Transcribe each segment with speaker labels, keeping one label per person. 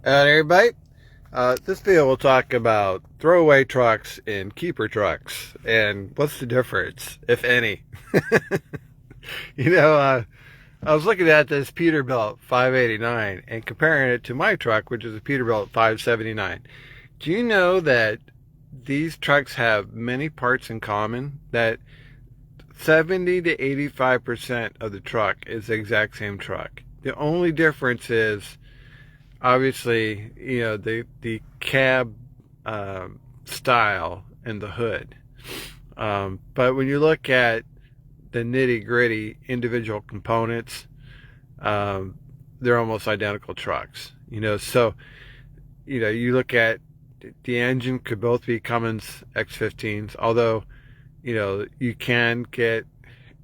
Speaker 1: Everybody, this video will talk about throwaway trucks and keeper trucks and what's the difference, if any. you know, uh, I was looking at this Peterbilt 589 and comparing it to my truck, which is a Peterbilt 579. Do you know that these trucks have many parts in common? That 70 to 85% of the truck is the exact same truck. The only difference is obviously, the cab style and the hood. But when you look at the nitty gritty individual components, they're almost identical trucks. So you look at the engine could both be Cummins X15s, although you can get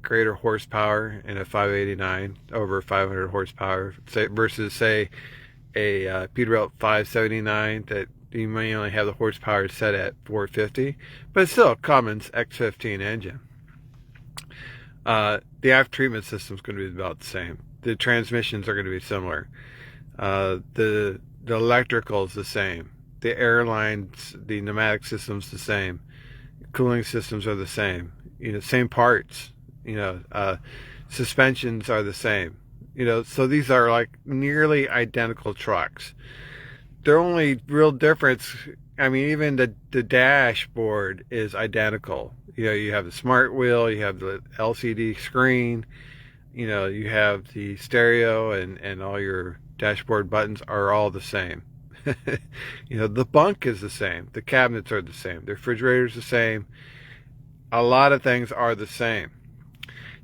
Speaker 1: greater horsepower in a 589 over 500 horsepower, versus say a Peterbilt 579 that you may only have the horsepower set at 450, but it's still a Cummins X15 engine. The after treatment system is going to be about the same. The transmissions are going to be similar. The electrical is the same. The airlines, the pneumatic system's the same. Cooling systems are the same. Same parts. Suspensions are the same. So these are like nearly identical trucks. Their only real difference, I mean, even the dashboard is identical. You have the smart wheel, you have the LCD screen, you have the stereo, and all your dashboard buttons are all the same. The bunk is the same. The cabinets are the same. The refrigerator's the same. A lot of things are the same.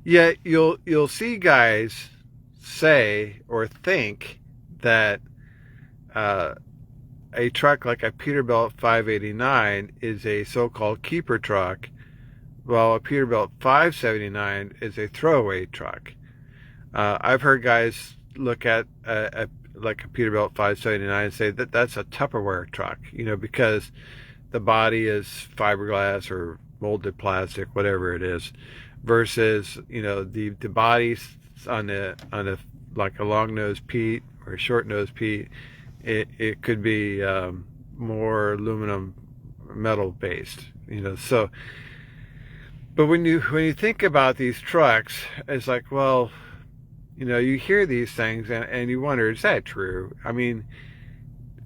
Speaker 1: Yet you'll see guys say or think that a truck like a Peterbilt 589 is a so-called keeper truck, while a Peterbilt 579 is a throwaway truck. I've heard guys look at like a Peterbilt 579 and say that that's a Tupperware truck, because the body is fiberglass or molded plastic, whatever it is, versus the bodies on a like a long nose Pete or a short nose Pete, it could be more aluminum metal based. So but when you think about these trucks, it's like, well, you hear these things and you wonder, is that true? I mean,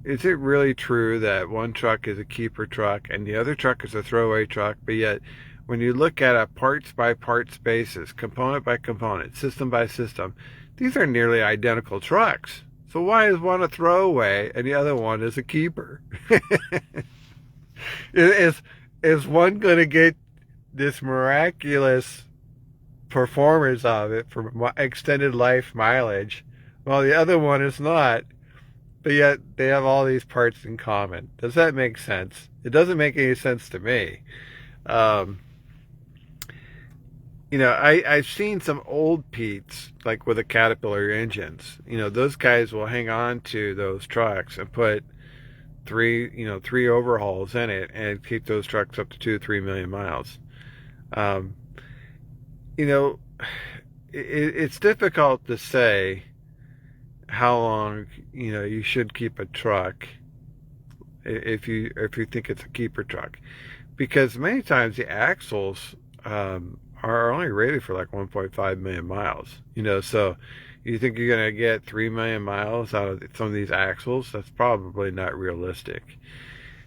Speaker 1: is it really true that one truck is a keeper truck and the other truck is a throwaway truck? But yet, when you look at a parts by parts basis, component by component, system by system, these are nearly identical trucks. So why is one a throwaway and the other one is a keeper? is one going to get this miraculous performance of it for extended life mileage, while the other one is not? But yet they have all these parts in common. Does that make sense? It doesn't make any sense to me. I've seen some old Pete's, like with the Caterpillar engines. Those guys will hang on to those trucks and put three overhauls in it and keep those trucks up to 2-3 million miles. It's difficult to say how long you should keep a truck if you think it's a keeper truck, because many times the axles are only rated for like 1.5 million miles. So you think you're going to get 3 million miles out of some of these axles? That's probably not realistic.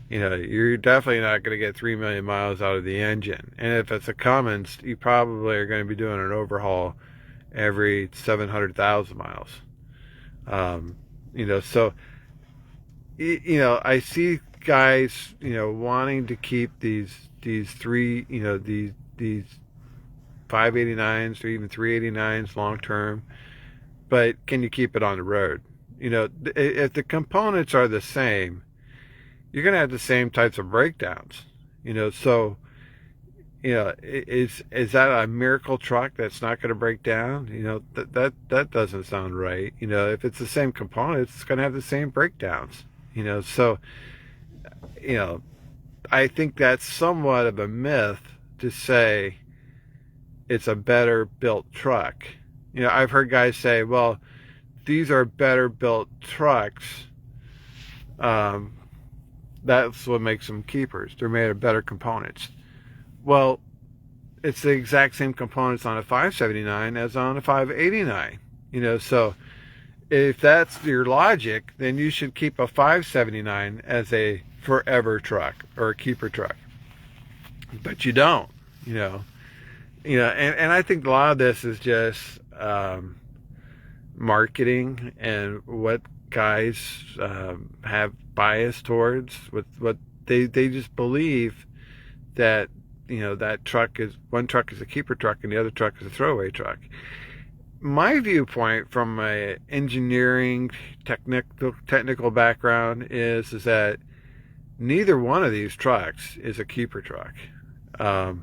Speaker 1: You're definitely not going to get 3 million miles out of the engine. And if it's a Cummins, you probably are going to be doing an overhaul every 700,000 miles. So I see guys, wanting to keep these 589s or even 389s long term, but can you keep it on the road? If the components are the same, you're going to have the same types of breakdowns. So is that a miracle truck that's not going to break down? That doesn't sound right. If it's the same components, it's going to have the same breakdowns. So I think that's somewhat of a myth to say it's a better built truck. I've heard guys say, well, these are better built trucks That's what makes them keepers. They're made of better components. Well, it's the exact same components on a 579 as on a 589. So if that's your logic, then you should keep a 579 as a forever truck or a keeper truck. But you don't, and I think a lot of this is just marketing and what guys have bias towards, with what they just believe that that one truck is a keeper truck and the other truck is a throwaway truck. My viewpoint from an engineering technical background is that neither one of these trucks is a keeper truck. I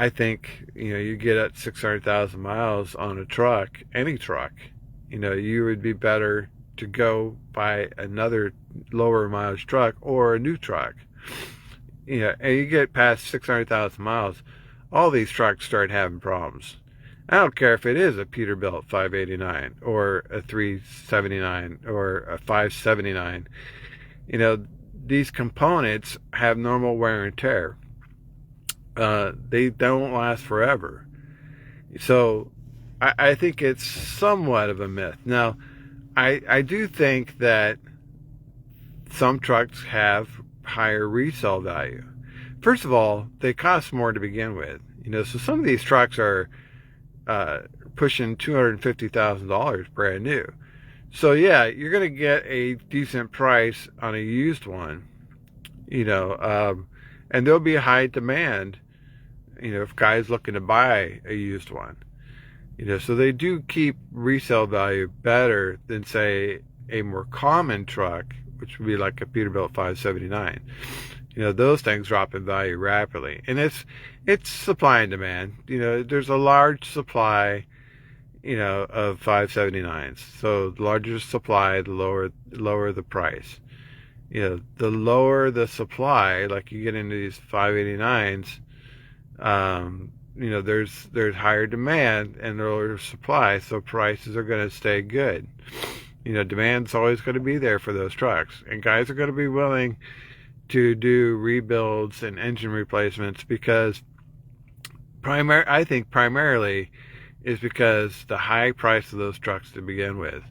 Speaker 1: think you get at 600,000 miles on a truck, any truck, you would be better to go buy another lower mileage truck or a new truck. And you get past 600,000 miles, all these trucks start having problems. I don't care if it is a Peterbilt 589 or a 379 or a 579. These components have normal wear and tear. They don't last forever. So I think it's somewhat of a myth. Now, I do think that some trucks have higher resale value. First of all, they cost more to begin with. So some of these trucks are pushing $250,000 brand new. So yeah, you're going to get a decent price on a used one, and there'll be a high demand, if guys looking to buy a used one. So they do keep resale value better than, say, a more common truck, which would be like a Peterbilt 579. Those things drop in value rapidly, and it's supply and demand. There's a large supply, of 579s. So the larger supply, the lower the price. The lower the supply, like you get into these 589s, there's higher demand and lower supply, so prices are going to stay good. Demand's always going to be there for those trucks, and guys are going to be willing to do rebuilds and engine replacements because I think primarily is because the high price of those trucks to begin with.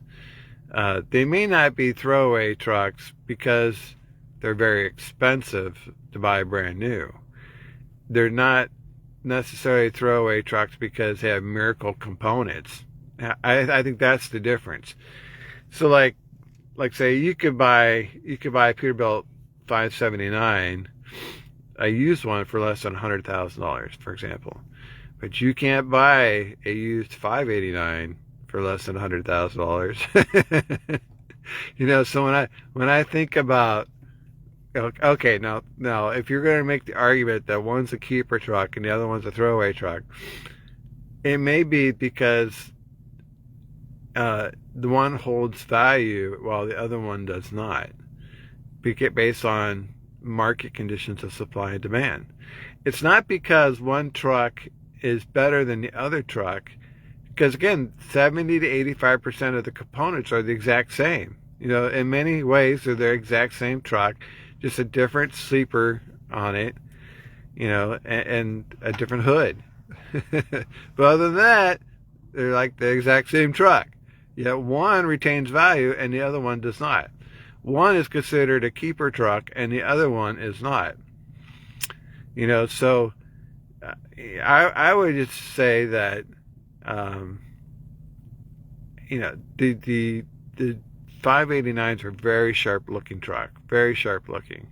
Speaker 1: They may not be throwaway trucks because they're very expensive to buy brand new. They're not necessarily throwaway trucks because they have miracle components. I think that's the difference. So like say you could buy a Peterbilt 579, a used one, for less than $100,000, for example. But you can't buy a used 589 for less than $100,000. So when I think about, okay, now if you're going to make the argument that one's a keeper truck and the other one's a throwaway truck, it may be because the one holds value while the other one does not, based on market conditions of supply and demand. It's not because one truck is better than the other truck, because again, 70 to 85% of the components are the exact same. In many ways they're the exact same truck, just a different sleeper on it, and a different hood. But other than that, they're like the exact same truck. Yet one retains value and the other one does not. One is considered a keeper truck and the other one is not. So I would just say that the 589s are very sharp looking truck, very sharp looking.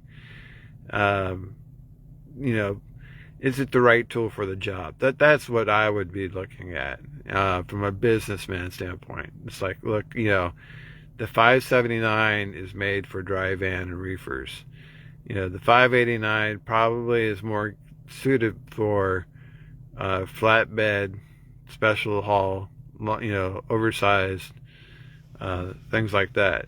Speaker 1: Is it the right tool for the job? That's what I would be looking at from a businessman standpoint. It's like, look, the 579 is made for dry van and reefers. The 589 probably is more suited for flatbed, special haul, oversized, things like that.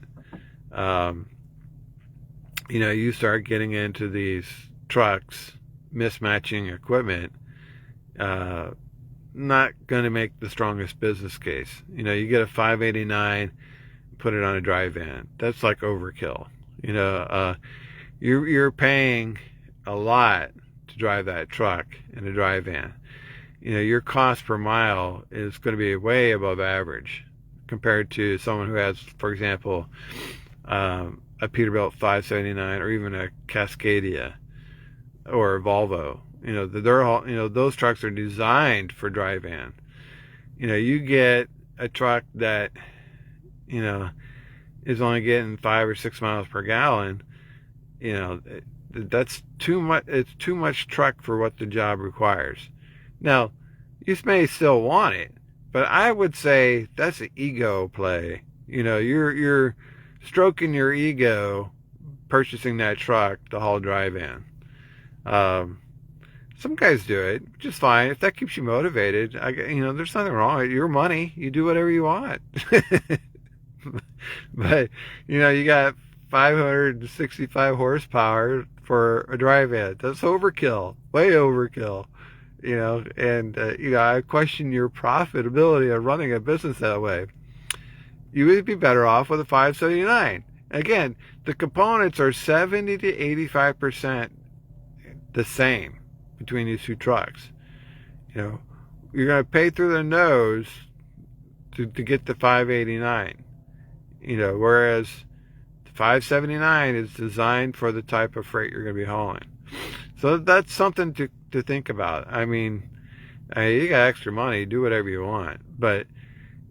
Speaker 1: You start getting into these trucks, mismatching equipment, not going to make the strongest business case. You get a 589, put it on a dry van. That's like overkill. You're paying a lot to drive that truck in a dry van. Your cost per mile is going to be way above average compared to someone who has, for example, a Peterbilt 579 or even a Cascadia or a Volvo. They're all, those trucks are designed for dry van. You get a truck that, is only getting 5 or 6 miles per gallon. That's too much. It's too much truck for what the job requires. Now, you may still want it, but I would say that's an ego play. You're stroking your ego purchasing that truck to haul dry van. Some guys do it just fine. If that keeps you motivated, there's nothing wrong with it. Your money, you do whatever you want. But, you got 565 horsepower for a dry van. That's overkill, way overkill. And I question your profitability of running a business that way. You would be better off with a 579. Again, the components are 70 to 85% the same between these two trucks. You're going to pay through the nose to get the 589. Whereas the 579 is designed for the type of freight you're going to be hauling. So that's something to think about. You got extra money, do whatever you want. But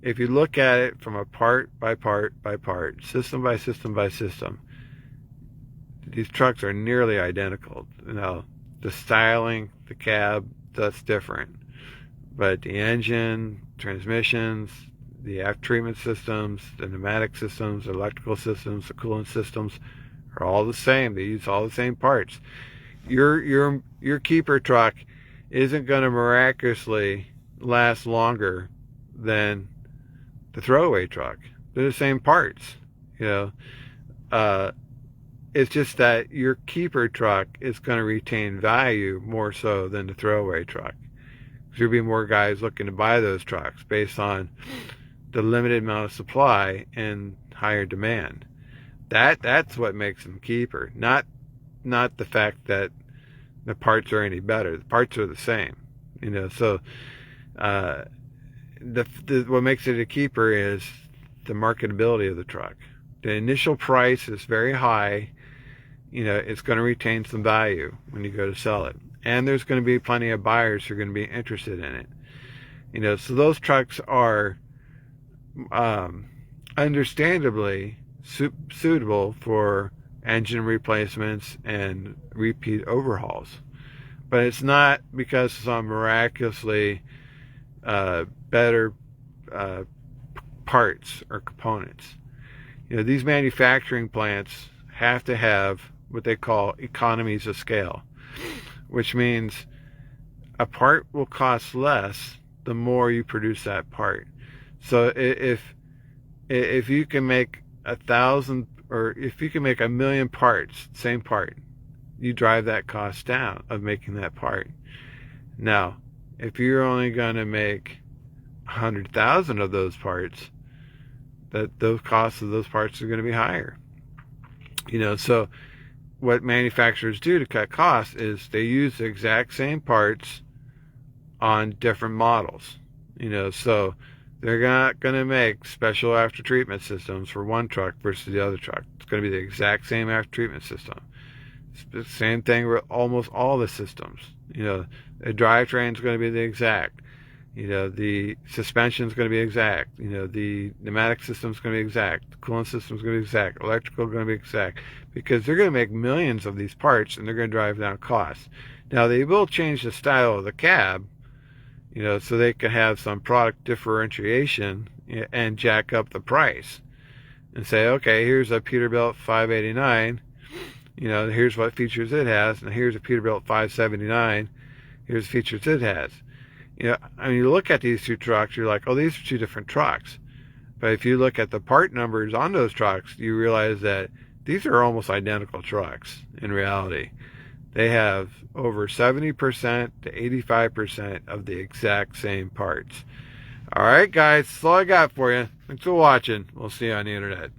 Speaker 1: if you look at it from a part by part by part, system by system by system, these trucks are nearly identical. The styling, the cab, that's different. But the engine, transmissions, the after treatment systems, the pneumatic systems, the electrical systems, the coolant systems are all the same. They use all the same parts. Your keeper truck isn't going to miraculously last longer than the throwaway truck. They're the same parts. It's just that your keeper truck is going to retain value more so than the throwaway truck. There'll be more guys looking to buy those trucks based on the limited amount of supply and higher demand. That's what makes them keeper, not the fact that the parts are any better. The parts are the same. So what makes it a keeper is the marketability of the truck. The initial price is very high. It's going to retain some value when you go to sell it. And there's going to be plenty of buyers who are going to be interested in it. So those trucks are understandably suitable for engine replacements and repeat overhauls. But it's not because of some miraculously better parts or components. These manufacturing plants have to have what they call economies of scale, which means a part will cost less the more you produce that part. So if you can make 1,000, or if you can make 1,000,000 parts, same part, you drive that cost down of making that part. Now, if you're only going to make 100,000 of those parts, those costs of those parts are going to be higher. So what manufacturers do to cut costs is they use the exact same parts on different models. So they're not going to make special after treatment systems for one truck versus the other truck. It's going to be the exact same after treatment system. It's the same thing with almost all the systems. The drivetrain is going to be the exact. The suspension is going to be exact. The pneumatic system is going to be exact. The coolant system is going to be exact. Electrical is going to be exact. Because they're going to make millions of these parts and they're going to drive down costs. Now, they will change the style of the cab, so they can have some product differentiation and jack up the price and say, okay, here's a Peterbilt 589. Here's what features it has. And here's a Peterbilt 579. Here's the features it has. You look at these two trucks, you're like, oh, these are two different trucks. But if you look at the part numbers on those trucks, you realize that these are almost identical trucks in reality. They have over 70% to 85% of the exact same parts. All right, guys, that's all I got for you. Thanks for watching. We'll see you on the internet.